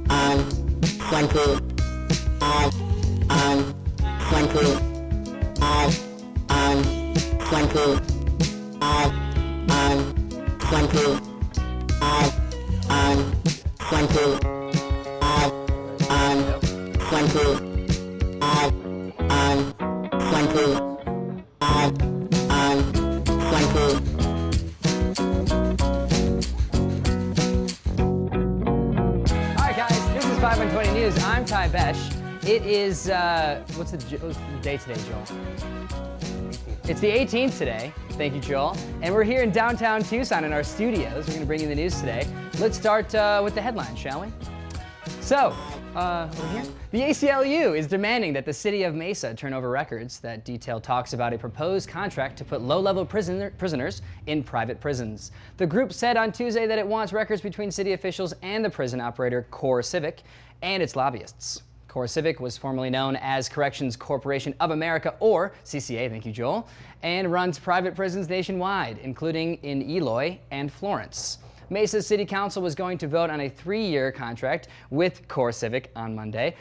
on 20, add on 20, add on 20, add on 20, add on 20, add on 20, add on 20, add on 20. Alright guys, this is 5 on 20 News. I'm Besh. It is, what's the day today, Joel? It's the 18th today. Thank you, Joel. And we're here in downtown Tucson in our studios. We're going to bring you the news today. Let's start with the headlines, shall we? So, over here. The ACLU is demanding that the city of Mesa turn over records that detail talks about a proposed contract to put low-level prisoners in private prisons. The group said on Tuesday that it wants records between city officials and the prison operator CoreCivic and its lobbyists. CoreCivic was formerly known as Corrections Corporation of America, or CCA, thank you, Joel, and runs private prisons nationwide, including in Eloy and Florence. Mesa City Council was going to vote on a 3-year contract with CoreCivic on Monday,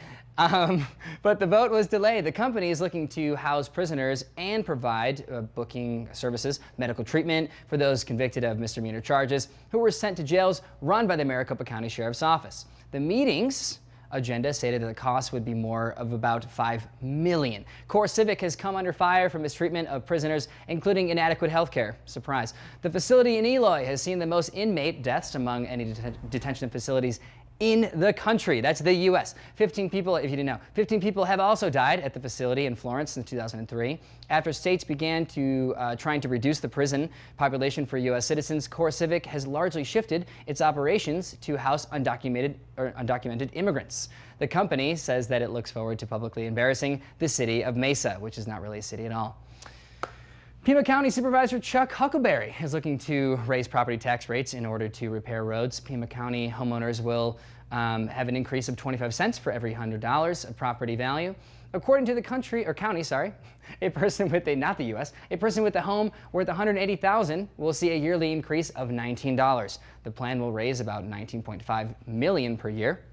but the vote was delayed. The company is looking to house prisoners and provide booking services, medical treatment for those convicted of misdemeanor charges who were sent to jails run by the Maricopa County Sheriff's Office. The meeting's agenda stated that the cost would be more of about $5 million. CoreCivic has come under fire for mistreatment of prisoners, including inadequate health care. Surprise. The facility in Eloy has seen the most inmate deaths among any detention facilities in the country. That's the U.S. 15 people, if you didn't know, 15 people have also died at the facility in Florence since 2003. After states began trying to reduce the prison population for U.S. citizens, CoreCivic has largely shifted its operations to house undocumented immigrants. The company says that it looks forward to publicly embarrassing the city of Mesa, which is not really a city at all. Pima County Supervisor Chuck Huckleberry is looking to raise property tax rates in order to repair roads. Pima County homeowners will have an increase of 25 cents for every $100 of property value. According to the county, a person with a person with a home worth $180,000 will see a yearly increase of $19. The plan will raise about $19.5 million per year.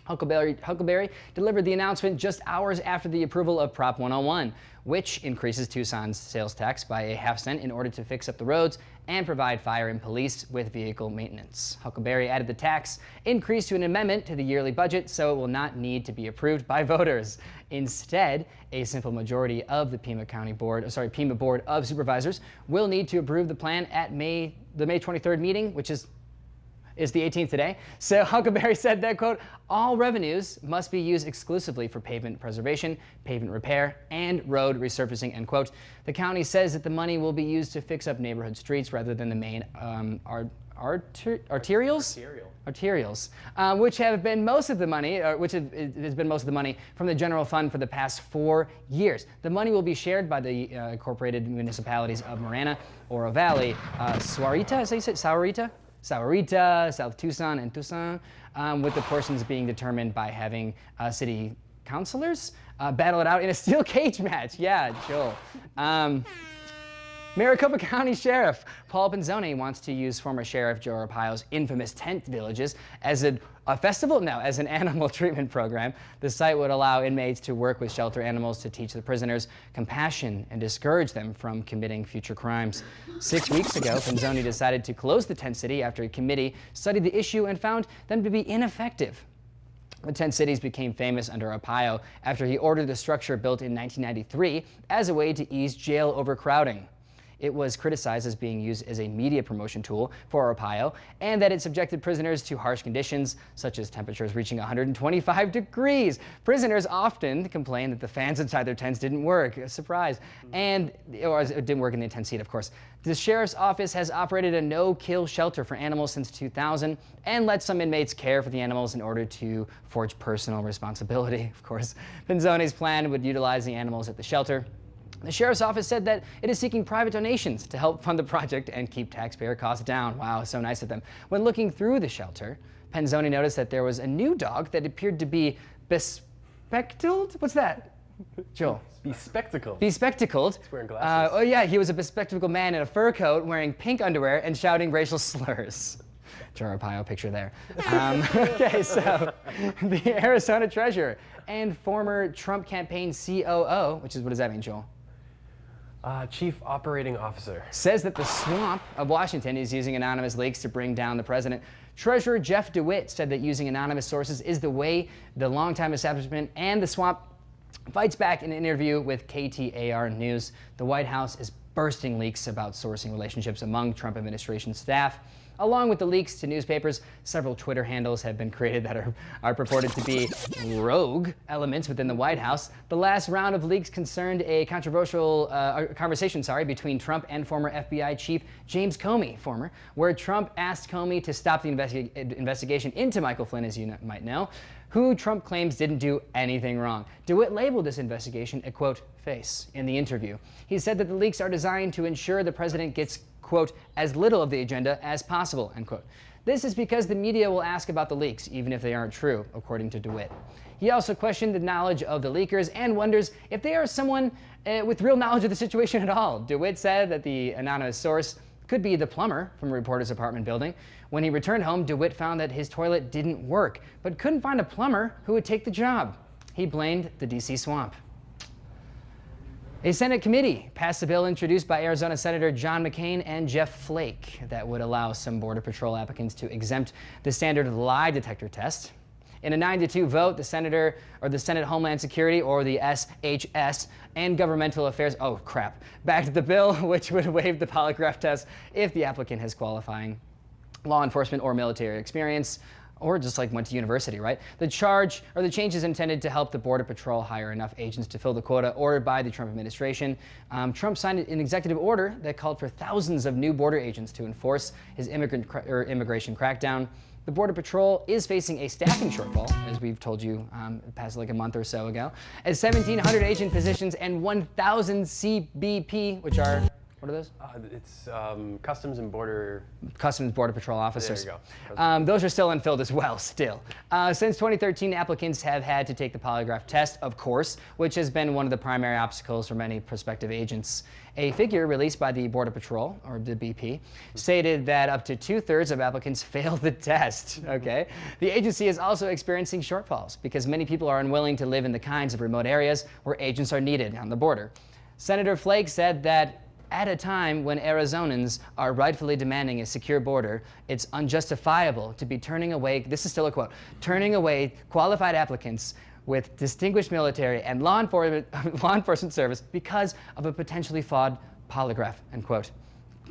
Huckleberry delivered the announcement just hours after the approval of Prop 101, which increases Tucson's sales tax by a half cent in order to fix up the roads and provide fire and police with vehicle maintenance. Huckleberry added the tax increase to an amendment to the yearly budget, so it will not need to be approved by voters. Instead, a simple majority of the Pima Board of Supervisors will need to approve the plan at the May 23rd meeting, which is the 18th today. So Huckleberry said that, quote, all revenues must be used exclusively for pavement preservation, pavement repair, and road resurfacing, end quote. The county says that the money will be used to fix up neighborhood streets rather than the main arterials, which have been most of the money, has been most of the money from the general fund for the past 4 years. The money will be shared by the incorporated municipalities of Marana, Oro Valley, Sahuarita, is that you said? Sahuarita, South Tucson, and Tucson, with the portions being determined by having city councilors battle it out in a steel cage match. Yeah, Joel. Maricopa County Sheriff Paul Penzone wants to use former Sheriff Joe Arpaio's infamous tent villages as an animal treatment program. The site would allow inmates to work with shelter animals to teach the prisoners compassion and discourage them from committing future crimes. 6 weeks ago, Penzone decided to close the tent city after a committee studied the issue and found them to be ineffective. The tent cities became famous under Arpaio after he ordered the structure built in 1993 as a way to ease jail overcrowding. It was criticized as being used as a media promotion tool for Arpaio, and that it subjected prisoners to harsh conditions, such as temperatures reaching 125 degrees. Prisoners often complain that the fans inside their tents didn't work, surprise, or it didn't work in the intense heat, of course. The sheriff's office has operated a no-kill shelter for animals since 2000 and let some inmates care for the animals in order to forge personal responsibility, of course. Penzone's plan would utilize the animals at the shelter. The sheriff's office said that it is seeking private donations to help fund the project and keep taxpayer costs down. Wow, so nice of them. When looking through the shelter, Penzone noticed that there was a new dog that appeared to be bespectacled. What's that, Joel? Bespectacled. Bespectacled. He's wearing glasses. Oh yeah, he was a bespectacled man in a fur coat wearing pink underwear and shouting racial slurs. Joe Arpaio picture there. Okay, so the Arizona treasurer and former Trump campaign COO, which is, what does that mean, Joel? Chief Operating Officer. Says that the swamp of Washington is using anonymous leaks to bring down the president. Treasurer Jeff DeWitt said that using anonymous sources is the way the longtime establishment and the swamp fights back in an interview with KTAR News. The White House is bursting leaks about sourcing relationships among Trump administration staff. Along with the leaks to newspapers, several Twitter handles have been created that are purported to be rogue elements within the White House. The last round of leaks concerned a controversial conversation between Trump and former FBI chief James Comey, where Trump asked Comey to stop the investigation into Michael Flynn, as you might know, who Trump claims didn't do anything wrong. DeWitt labeled this investigation a, quote, face in the interview. He said that the leaks are designed to ensure the president gets, quote, as little of the agenda as possible, end quote. This is because the media will ask about the leaks, even if they aren't true, according to DeWitt. He also questioned the knowledge of the leakers and wonders if they are someone with real knowledge of the situation at all. DeWitt said that the anonymous source could be the plumber from a reporter's apartment building. When he returned home, DeWitt found that his toilet didn't work, but couldn't find a plumber who would take the job. He blamed the DC swamp. A Senate committee passed a bill introduced by Arizona Senator John McCain and Jeff Flake that would allow some Border Patrol applicants to exempt the standard lie detector test. In a 9-2 vote, the Senate Homeland Security, or the SHS, and Governmental Affairs, backed the bill, which would waive the polygraph test if the applicant has qualifying law enforcement or military experience, or just went to university, right? The change is intended to help the Border Patrol hire enough agents to fill the quota ordered by the Trump administration. Trump signed an executive order that called for thousands of new border agents to enforce his immigration crackdown. The Border Patrol is facing a staffing shortfall, as we've told you past a month or so ago, as 1,700 agent positions and 1,000 CBP, which are, what are those? It's Customs Border Patrol officers. There you go. Those are still unfilled as well, still. Since 2013, applicants have had to take the polygraph test, of course, which has been one of the primary obstacles for many prospective agents. A figure released by the Border Patrol, or the BP, stated that up to 2/3 of applicants failed the test, okay? The agency is also experiencing shortfalls because many people are unwilling to live in the kinds of remote areas where agents are needed on the border. Senator Flake said that at a time when Arizonans are rightfully demanding a secure border, it's unjustifiable to be turning away, this is still a quote, turning away qualified applicants with distinguished military and law enforcement service because of a potentially flawed polygraph, end quote.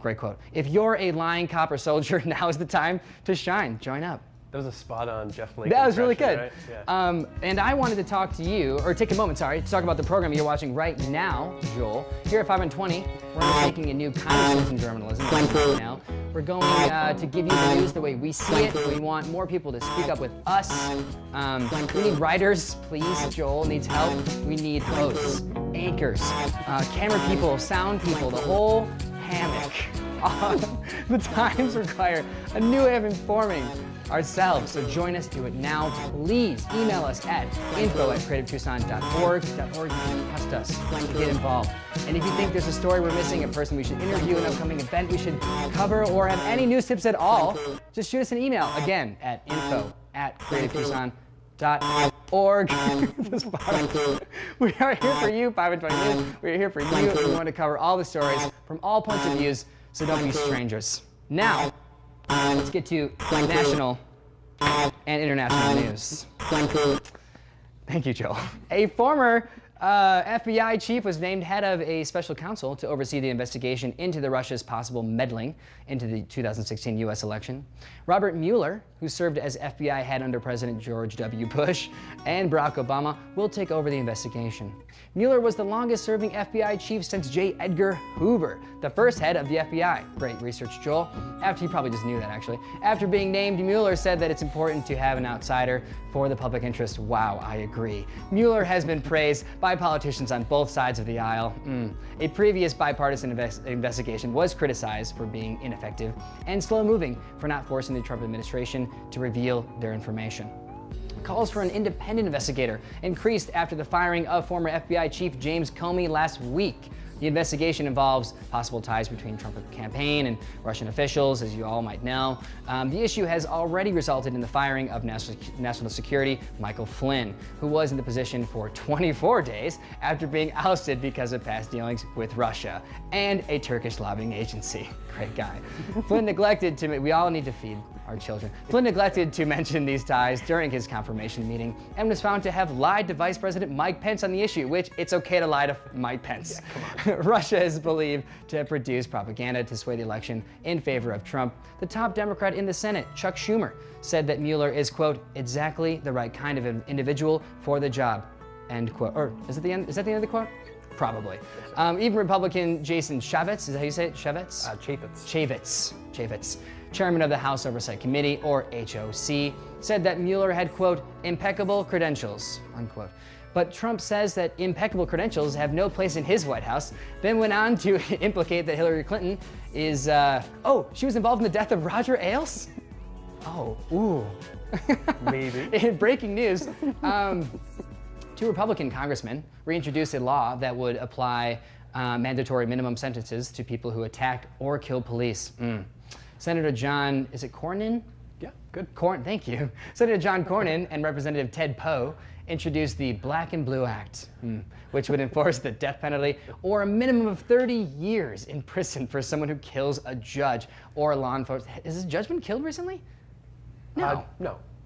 Great quote. If you're a lying cop or soldier, now is the time to shine. Join up. That was a spot-on Jeff Flake. That was really good. Right? Yeah. And I wanted to talk to you, or take a moment, to talk about the program you're watching right now, Joel. Here at 5 and 20, we're making a new kind of citizen journalism now. We're going to give you the news the way we see it. We want more people to speak up with us. We need writers, please. Joel needs help. We need hosts, anchors, camera people, sound people, the whole hammock. The times require a new way of informing ourselves. So join us, do it now. Please email us at info@creativetucson.org. You can trust us to get involved. And if you think there's a story we're missing, a person we should interview, an upcoming event we should cover, or have any news tips at all, just shoot us an email again at info@creativetucson.org. We are here for you, 5 and 20 News. We are here for you. We want to cover all the stories from all points of views, so don't be strangers. Now, let's get to national and international news. Thank you, Joel. A former FBI chief was named head of a special counsel to oversee the investigation into Russia's possible meddling into the 2016 U.S. election. Robert Mueller, who served as FBI head under President George W. Bush and Barack Obama, will take over the investigation. Mueller was the longest-serving FBI chief since J. Edgar Hoover, the first head of the FBI. Great research, Joel. You probably just knew that, actually. After being named, Mueller said that it's important to have an outsider for the public interest. Wow, I agree. Mueller has been praised by politicians on both sides of the aisle. A previous bipartisan investigation was criticized for being ineffective and slow-moving for not forcing the Trump administration to reveal their information. Calls for an independent investigator increased after the firing of former FBI Chief James Comey last week. The investigation involves possible ties between Trump campaign and Russian officials, as you all might know. The issue has already resulted in the firing of National Security Michael Flynn, who was in the position for 24 days after being ousted because of past dealings with Russia and a Turkish lobbying agency. Great guy. Flynn neglected to, we all need to feed our children. Flynn neglected to mention these ties during his confirmation meeting and was found to have lied to Vice President Mike Pence on the issue, which it's okay to lie to Mike Pence. Yeah, come on. Russia is believed to have produced propaganda to sway the election in favor of Trump. The top Democrat in the Senate, Chuck Schumer, said that Mueller is, quote, exactly the right kind of individual for the job, end quote. Or is that the end of the quote? Probably. Even Republican Jason Chaffetz, is that how you say it? Chaffetz? Chaffetz, chairman of the House Oversight Committee, or HOC, said that Mueller had, quote, impeccable credentials, unquote. But Trump says that impeccable credentials have no place in his White House, then went on to implicate that Hillary Clinton is, she was involved in the death of Roger Ailes? Oh, ooh. Maybe. In breaking news, two Republican congressmen reintroduced a law that would apply mandatory minimum sentences to people who attacked or killed police. Senator John, is it Cornyn? Yeah, good. Thank you. Senator John Cornyn and Representative Ted Poe introduced the Black and Blue Act, which would enforce the death penalty or a minimum of 30 years in prison for someone who kills a judge or a law enforcement. Has this judge been killed recently? No.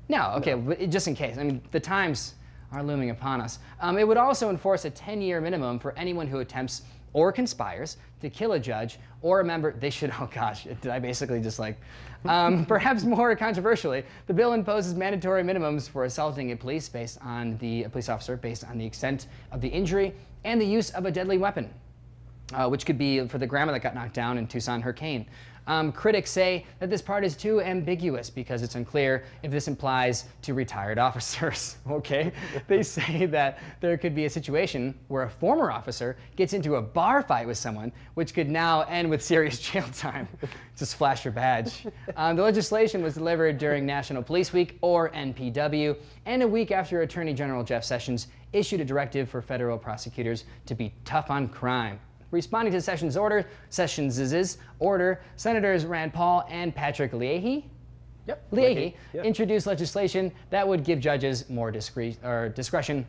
No, okay, but just in case. I mean, the times are looming upon us. It would also enforce a 10-year minimum for anyone who attempts or conspires to kill a judge or a member. They should, oh gosh, did I basically just like, perhaps more controversially, the bill imposes mandatory minimums for assaulting a police officer based on the extent of the injury and the use of a deadly weapon, which could be for the grandma that got knocked down in Tucson hurricane. Critics say that this part is too ambiguous because it's unclear if this applies to retired officers, okay? They say that there could be a situation where a former officer gets into a bar fight with someone, which could now end with serious jail time. Just flash your badge. The legislation was delivered during National Police Week, or NPW, and a week after Attorney General Jeff Sessions issued a directive for federal prosecutors to be tough on crime. Responding to Sessions' order, Senators Rand Paul and Patrick Leahy introduced legislation that would give judges more discretion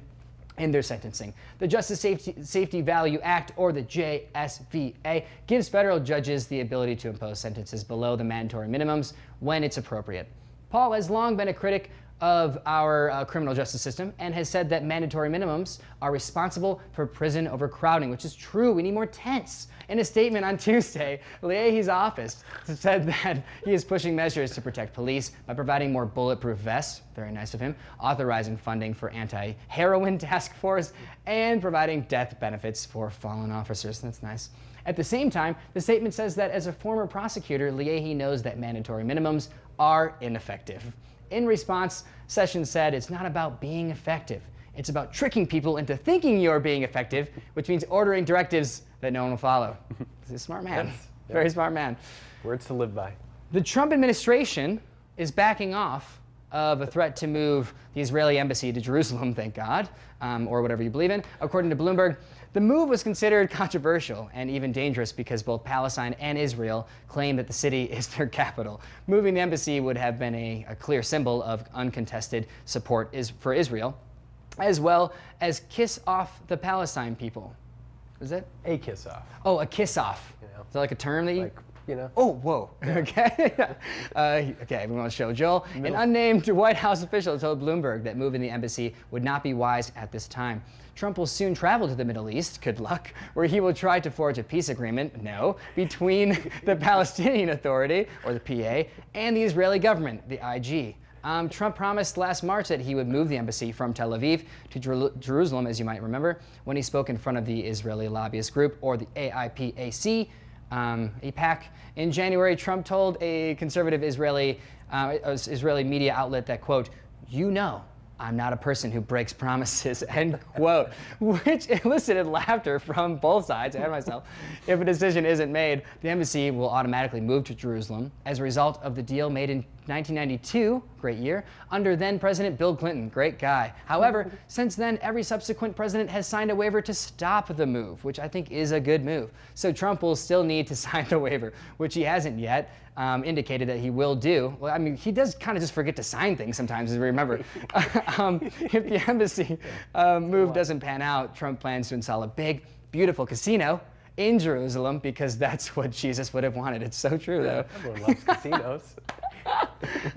in their sentencing. The Justice Safety Value Act, or the JSVA, gives federal judges the ability to impose sentences below the mandatory minimums when it's appropriate. Paul has long been a critic of our criminal justice system and has said that mandatory minimums are responsible for prison overcrowding, which is true. We need more tents. In a statement on Tuesday, Leahy's office said that he is pushing measures to protect police by providing more bulletproof vests, very nice of him, authorizing funding for anti-heroin task force, and providing death benefits for fallen officers. That's nice. At the same time, the statement says that as a former prosecutor, Leahy knows that mandatory minimums are ineffective. In response, Sessions said it's not about being effective. It's about tricking people into thinking you're being effective, which means ordering directives that no one will follow. He's a smart man. Yes. Very smart man. Words to live by. The Trump administration is backing off of a threat to move the Israeli embassy to Jerusalem, thank God, or whatever you believe in. According to Bloomberg, the move was considered controversial and even dangerous because both Palestine and Israel claim that the city is their capital. Moving the embassy would have been a clear symbol of uncontested support for Israel, as well as kiss off the Palestine people. Is that? A kiss off. Oh, a kiss off. You know, is that like a term that you... Like, you know. Oh, whoa. Yeah. Okay. Okay, we want to show Joel. An unnamed White House official told Bloomberg that moving the embassy would not be wise at this time. Trump will soon travel to the Middle East, good luck, where he will try to forge a peace agreement, between the Palestinian Authority, or the PA, and the Israeli government, the IG. Trump promised last March that he would move the embassy from Tel Aviv to Jerusalem, as you might remember, when he spoke in front of the Israeli lobbyist group, or the AIPAC, AIPAC. In January, Trump told a conservative Israeli media outlet that, quote, "You know, I'm not a person who breaks promises," end quote, which elicited laughter from both sides and myself. If a decision isn't made, the embassy will automatically move to Jerusalem as a result of the deal made in 1992, great year, under then President Bill Clinton, great guy. However, since then, every subsequent president has signed a waiver to stop the move, which I think is a good move. So Trump will still need to sign the waiver, which he hasn't yet, indicated that he will do. Well, I mean, he does kind of just forget to sign things sometimes, as we remember. If the embassy move doesn't pan out, Trump plans to install a big, beautiful casino in Jerusalem, because that's what Jesus would have wanted. It's so true, though. Everyone loves casinos.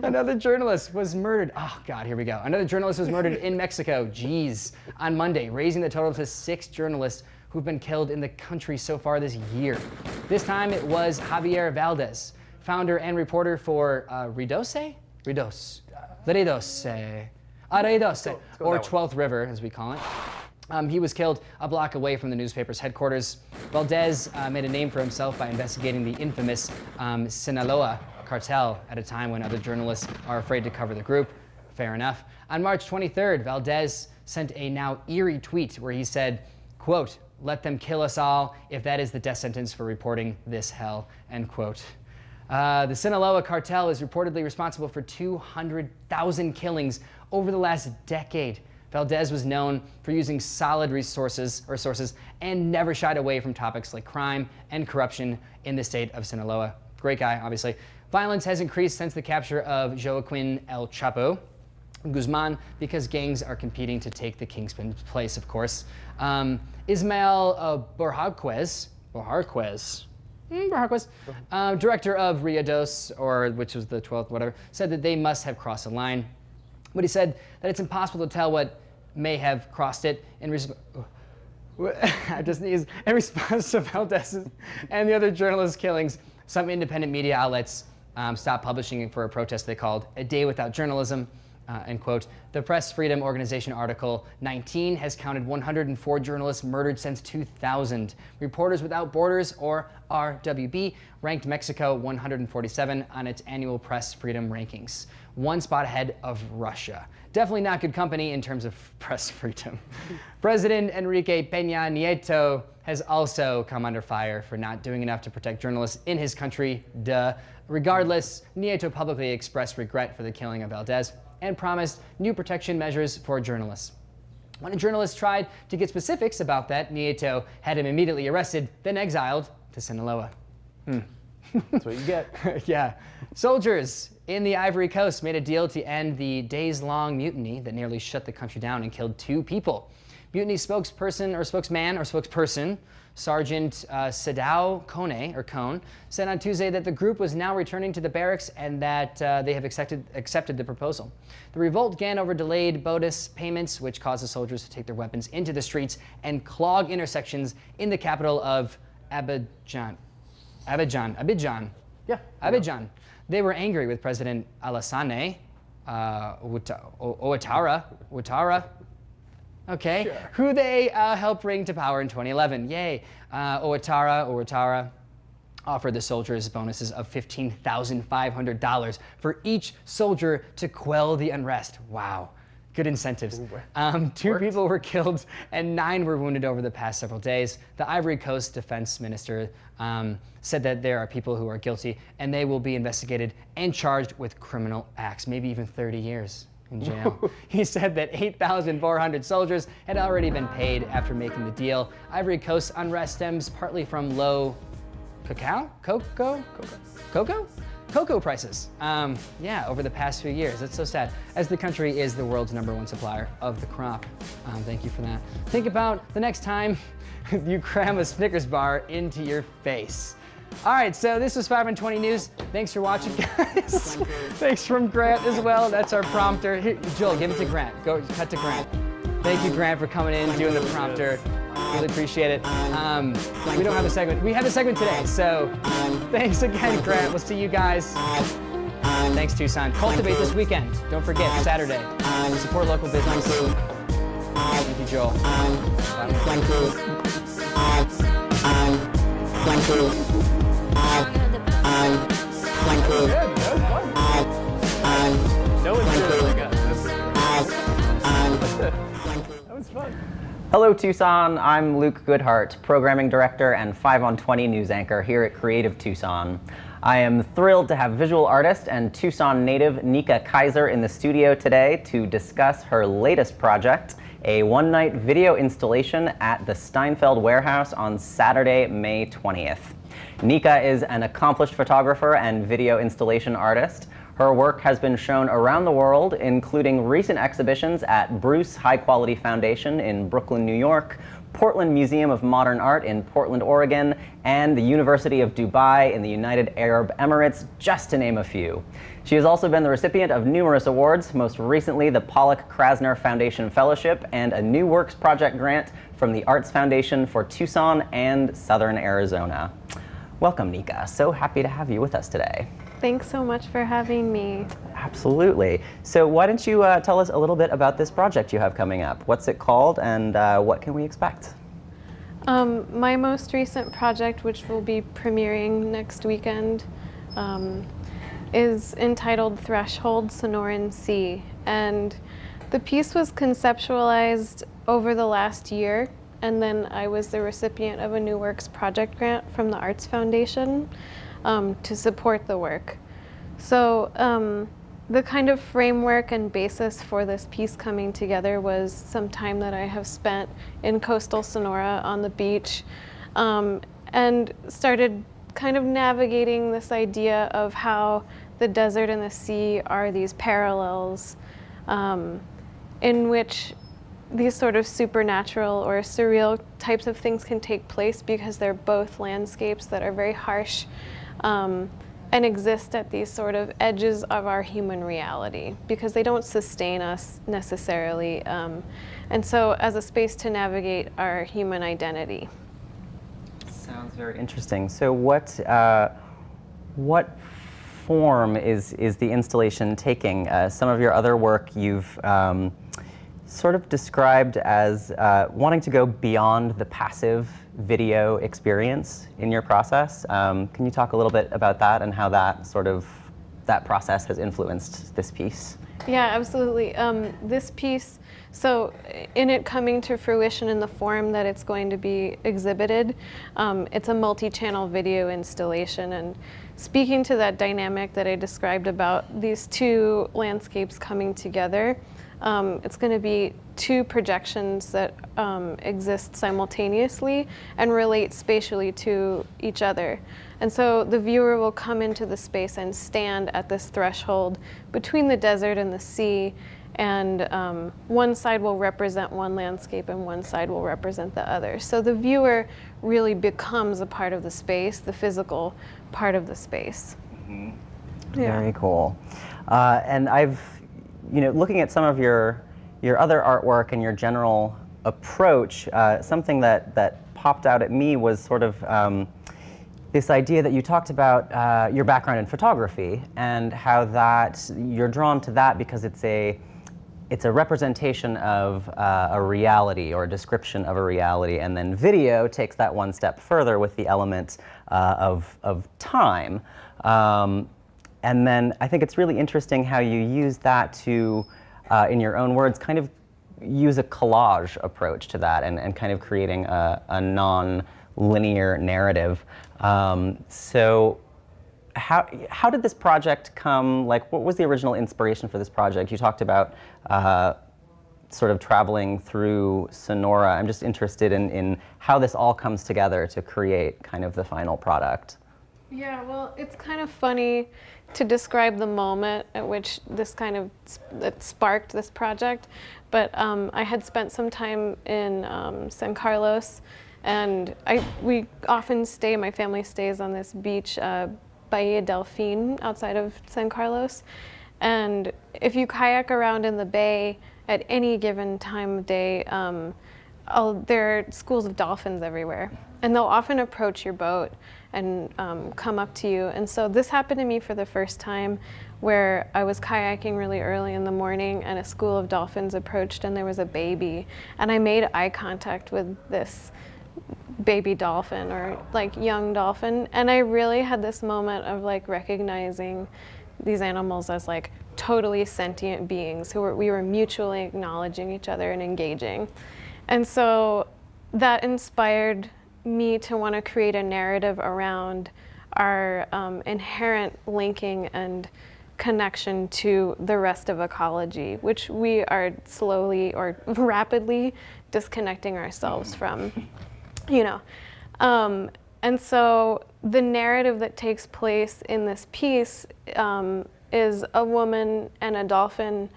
Another journalist was murdered. Oh, God, here we go. Another journalist was murdered in Mexico, geez, on Monday, raising the total to 6 journalists who've been killed in the country so far this year. This time it was Javier Valdez, founder and reporter for Redoce, or 12th River, as we call it. He was killed a block away from the newspaper's headquarters. Valdez made a name for himself by investigating the infamous Sinaloa cartel at a time when other journalists are afraid to cover the group. Fair enough. On March 23rd, Valdez sent a now eerie tweet where he said, quote, "Let them kill us all if that is the death sentence for reporting this hell," end quote. The Sinaloa cartel is reportedly responsible for 200,000 killings over the last decade. Valdez was known for using solid sources and never shied away from topics like crime and corruption in the state of Sinaloa. Great guy, obviously. Violence has increased since the capture of Joaquin El Chapo Guzman, because gangs are competing to take the kingpin's place, of course. Ismael Borjarquez, director of Riados, or which was the 12th, whatever, said that they must have crossed a line. But he said that it's impossible to tell what may have crossed it in response to Valdez and the other journalists' killings. Some independent media outlets stopped publishing for a protest they called "A Day Without Journalism," end quote. The Press Freedom Organization Article 19 has counted 104 journalists murdered since 2000. Reporters Without Borders, or RWB, ranked Mexico 147 on its annual press freedom rankings, 1 spot ahead of Russia. Definitely not good company in terms of press freedom. President Enrique Peña Nieto has also come under fire for not doing enough to protect journalists in his country. Duh. Regardless, Nieto publicly expressed regret for the killing of Valdez and promised new protection measures for journalists. When a journalist tried to get specifics about that, Nieto had him immediately arrested, then exiled to Sinaloa. That's what you get. Yeah. Soldiers in the Ivory Coast made a deal to end the days-long mutiny that nearly shut the country down and killed 2 people. Mutiny spokesperson, Sergeant Sedao Kone, said on Tuesday that the group was now returning to the barracks and that they have accepted the proposal. The revolt began over delayed bonus payments, which caused the soldiers to take their weapons into the streets and clog intersections in the capital of Abidjan. Yeah. Abidjan. They were angry with President Alassane Ouattara, okay, Sure. who they helped bring to power in 2011. Yay. Ouattara offered the soldiers bonuses of $15,500 for each soldier to quell the unrest. Wow. Good incentives. 2 people were killed and 9 were wounded over the past several days. The Ivory Coast defense minister said that there are people who are guilty and they will be investigated and charged with criminal acts, maybe even 30 years in jail. He said that 8,400 soldiers had already been paid after making the deal. Ivory Coast unrest stems partly from low cocoa prices. Over the past few years. It's so sad, as the country is the world's #1 supplier of the crop. Thank you for that. Think about the next time you cram a Snickers bar into your face. All right, so this was 5 on 20 News. Thanks for watching, guys. Thanks from Grant as well. That's our prompter. Here, Joel, give it to Grant. Go cut to Grant. Thank you, Grant, for coming in, doing the prompter. Really appreciate it. We don't have a segment. We have a segment today, so thanks again, Grant. We'll see you guys. Thanks, Tucson. Cultivate this weekend. Don't forget, Saturday. Support local business. Thank you, Joel. No one's doing like us. That was fun. Hello Tucson, I'm Luke Goodhart, Programming Director and 5 on 20 News Anchor here at Creative Tucson. I am thrilled to have visual artist and Tucson native Nika Kaiser in the studio today to discuss her latest project, a one-night video installation at the Steinfeld Warehouse on Saturday, May 20th. Nika is an accomplished photographer and video installation artist. Her work has been shown around the world, including recent exhibitions at Bruce High Quality Foundation in Brooklyn, New York, Portland Museum of Modern Art in Portland, Oregon, and the University of Dubai in the United Arab Emirates, just to name a few. She has also been the recipient of numerous awards, most recently the Pollock Krasner Foundation Fellowship and a New Works Project grant from the Arts Foundation for Tucson and Southern Arizona. Welcome, Nika. So happy to have you with us today. Thanks so much for having me. Absolutely. So why don't you tell us a little bit about this project you have coming up? What's it called and what can we expect? My most recent project, which will be premiering next weekend, is entitled Threshold Sonoran Sea. And the piece was conceptualized over the last year, and then I was the recipient of a New Works Project grant from the Arts Foundation to support the work. So the kind of framework and basis for this piece coming together was some time that I have spent in coastal Sonora on the beach, and started kind of navigating this idea of how the desert and the sea are these parallels in which these sort of supernatural or surreal types of things can take place because they're both landscapes that are very harsh and exist at these sort of edges of our human reality because they don't sustain us necessarily, and so as a space to navigate our human identity. Sounds very interesting. So what form is the installation taking? Some of your other work you've sort of described as wanting to go beyond the passive video experience in your process. Can you talk a little bit about that and how that process has influenced this piece? Yeah, absolutely. This piece, so in it coming to fruition in the form that it's going to be exhibited, it's a multi-channel video installation, and speaking to that dynamic that I described about these two landscapes coming together, it's going to be two projections that exist simultaneously and relate spatially to each other. And so the viewer will come into the space and stand at this threshold between the desert and the sea, and one side will represent one landscape and one side will represent the other. So the viewer really becomes a part of the space, the physical part of the space. Mm-hmm. Yeah. Very cool. And I've, looking at some of your other artwork and your general approach, something that popped out at me was sort of this idea that you talked about your background in photography and how that you're drawn to that because it's a representation of a reality or a description of a reality, and then video takes that one step further with the element of time. And then I think it's really interesting how you use that to, in your own words, kind of use a collage approach to that and kind of creating a non-linear narrative. So how did this project come, like what was the original inspiration for this project? You talked about sort of traveling through Sonora. I'm just interested in how this all comes together to create kind of the final product. Yeah, well, it's kind of funny to describe the moment at which this kind of that sparked this project, but I had spent some time in San Carlos, and we often stay, my family stays on this beach, Bahia Delfin, outside of San Carlos, and if you kayak around in the bay at any given time of day, there are schools of dolphins everywhere, and they'll often approach your boat and come up to you. And so this happened to me for the first time, where I was kayaking really early in the morning and a school of dolphins approached and there was a baby, and I made eye contact with this baby dolphin or like young dolphin, and I really had this moment of like recognizing these animals as like totally sentient beings who we were mutually acknowledging each other and engaging. And so that inspired me to want to create a narrative around our inherent linking and connection to the rest of ecology, which we are slowly or rapidly disconnecting ourselves from, you know. And so the narrative that takes place in this piece is a woman and a dolphin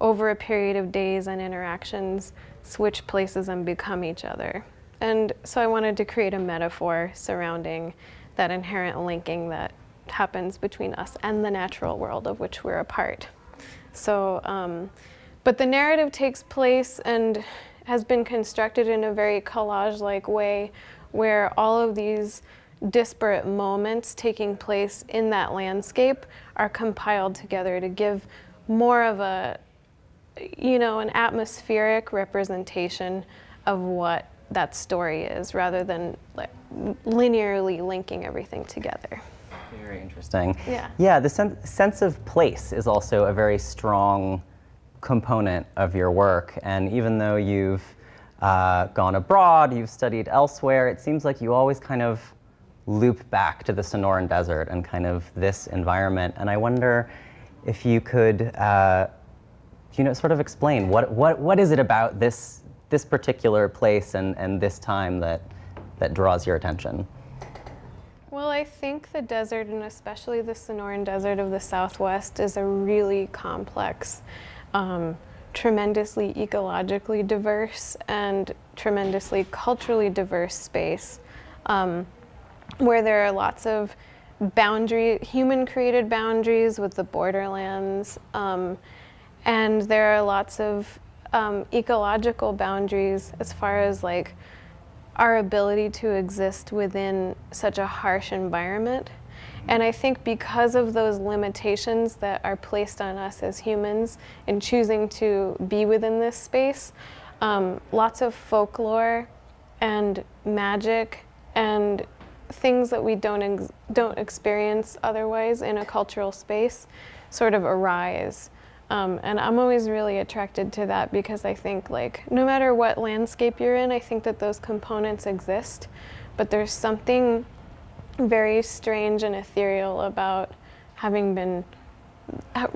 over a period of days and interactions switch places and become each other. And so I wanted to create a metaphor surrounding that inherent linking that happens between us and the natural world of which we're a part. So, but the narrative takes place and has been constructed in a very collage-like way where all of these disparate moments taking place in that landscape are compiled together to give more of a, you know, an atmospheric representation of what that story is, rather than like linearly linking everything together. Very interesting. Yeah. Yeah, the sense of place is also a very strong component of your work. And even though you've gone abroad, you've studied elsewhere, it seems like you always kind of loop back to the Sonoran Desert and kind of this environment. And I wonder if you could, you know, sort of explain what is it about this particular place and this time that draws your attention? Well, I think the desert, and especially the Sonoran Desert of the Southwest, is a really complex, tremendously ecologically diverse and tremendously culturally diverse space, where there are lots of human-created boundaries with the borderlands, and there are lots of ecological boundaries as far as like our ability to exist within such a harsh environment. And I think because of those limitations that are placed on us as humans in choosing to be within this space, lots of folklore and magic and things that we don't experience otherwise in a cultural space sort of arise. And I'm always really attracted to that because I think like no matter what landscape you're in, I think that those components exist, but there's something very strange and ethereal about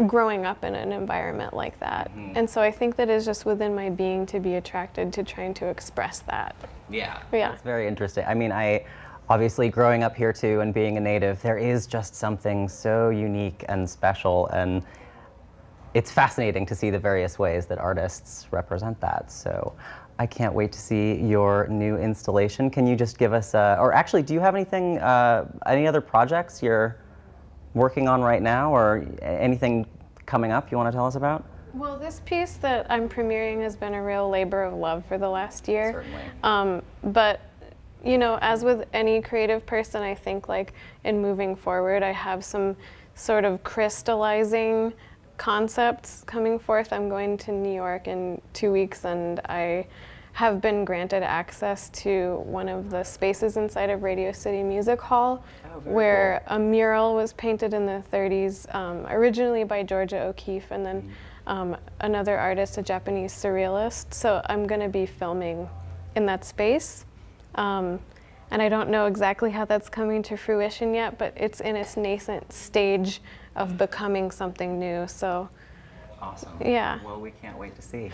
growing up in an environment like that. Mm-hmm. And so I think that is just within my being to be attracted to trying to express that. Yeah. Yeah. It's very interesting. I mean, obviously growing up here too and being a native, there is just something so unique and special, and it's fascinating to see the various ways that artists represent that. So I can't wait to see your new installation. Can you just give us, or actually, do you have anything, any other projects you're working on right now, or anything coming up you want to tell us about? Well, this piece that I'm premiering has been a real labor of love for the last year. Certainly. But you know, as with any creative person, I think like in moving forward, I have some sort of crystallizing concepts coming forth. I'm going to New York in 2 weeks, and I have been granted access to one of the spaces inside of Radio City Music Hall, where a mural was painted in the 30s, originally by Georgia O'Keeffe, and then another artist, a Japanese surrealist. So I'm going to be filming in that space. And I don't know exactly how that's coming to fruition yet, but it's in its nascent stage of becoming something new. So, awesome. Yeah. Well, we can't wait to see. Me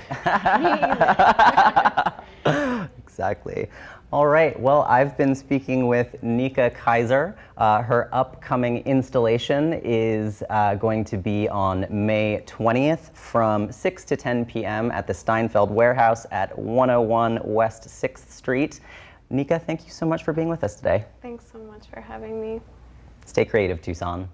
either. Exactly. All right. Well, I've been speaking with Nika Kaiser. Her upcoming installation is going to be on May 20th from 6 to 10 p.m. at the Steinfeld Warehouse at 101 West 6th Street. Nika, thank you so much for being with us today. Thanks so much for having me. Stay creative, Tucson.